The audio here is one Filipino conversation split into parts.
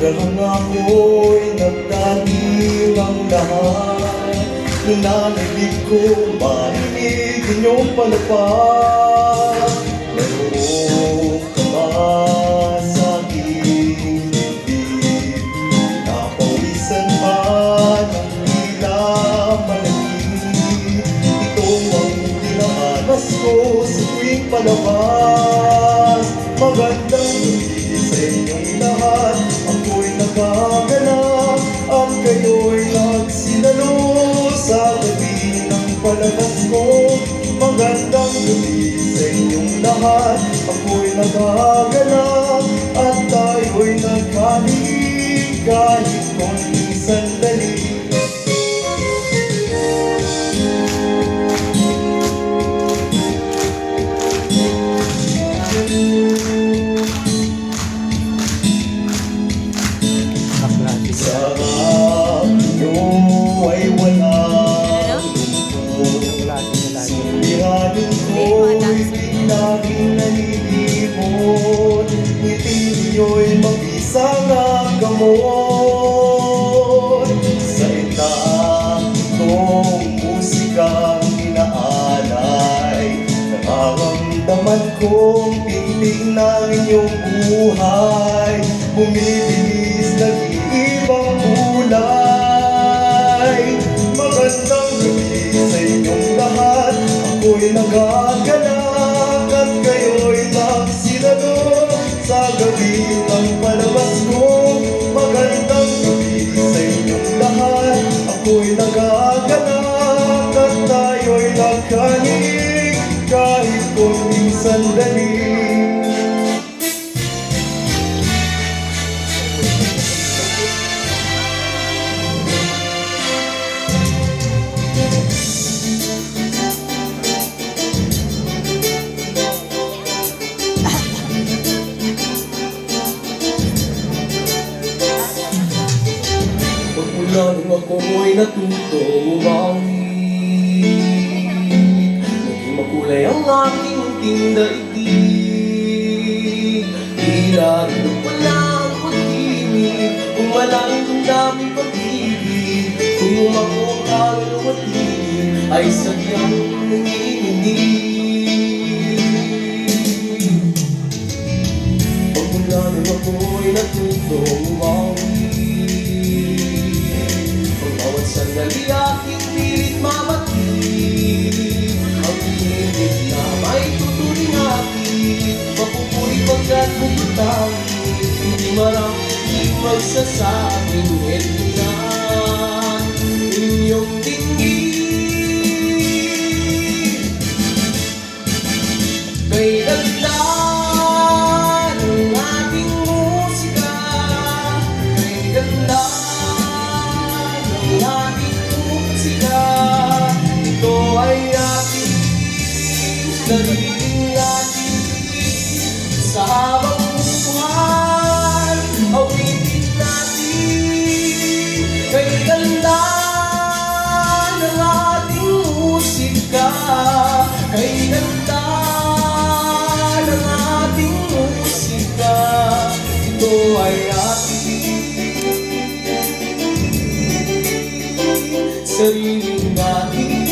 Hanggang ako'y nagdaging ang lahat. Nananabig ko marinig inyong palapag. Mayroong ka ba sa aking bibig? Napawisan ba ng tila malagim? Ito ang dinanas ko sa tuwing palabas. Magandang gabi sa inyong lahat. Ako'y nagaganap at kayo'y nagsinalo sa gabi ng palabas ko. Magandang gabi sa inyong lahat. Ako'y nagaganap at tayo'y nagkalig kahit konting sandali. Sarap nyo ay walang lumpo. Sumiranin ko'y laging nalilibot. Ngiti nyo'y mabisang ang gamot. Sa itong musikang inaalay, nararamdaman kong pintig ng inyong buhay. Bumibilis nag-iibang kulay. Magandang gabi sa inyong lahat. Ako'y nagaganap at kayo'y nagsinalo sa gabi ng palabas ko. Magandang gabi sa inyong lahat. Ako'y nagaganap at tayo'y nagkanig kahit konting sandali. Nang ako'y natuto umawit, naging makulay ang aking tindaigdig. Tila rin walang pag-ibig, kung malaming ang daming pag-ibig. Kung umako ang kagalaw at ibig, ay sadyang nanginginig. Pagmula nang ako'y natuto umawit, sandali aking pilit mamatid. Ang pilit na may tuturing akin, mapupuli pagkat bubutangin. Hindi marami magsasabing ito na inyong tingin. Kay ganda ng ating musika, kay ganda ito ay ating sariling natin. Sa habang buhay, awitin natin. Kay ganda ng ating musika, kay ganda ng ating musika. Ito ay ating sariling natin.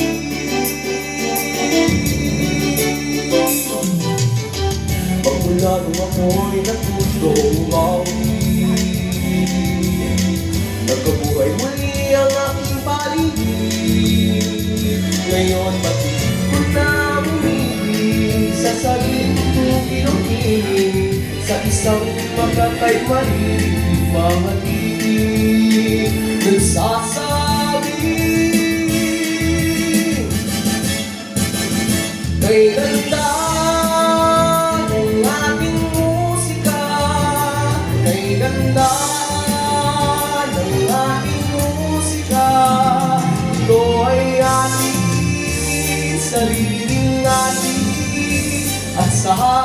Pagmula nung ako'y natuto umawit, nagkabuhay muli ang aking paligid. Ngayon pati ko na umibig sa sarili kong inukinig, sa isang makatay malilig mga titig nagsasabi. Kay ganda ng ating musika, kay ganda ng ating musika. Ito ay ating sariling natin at sa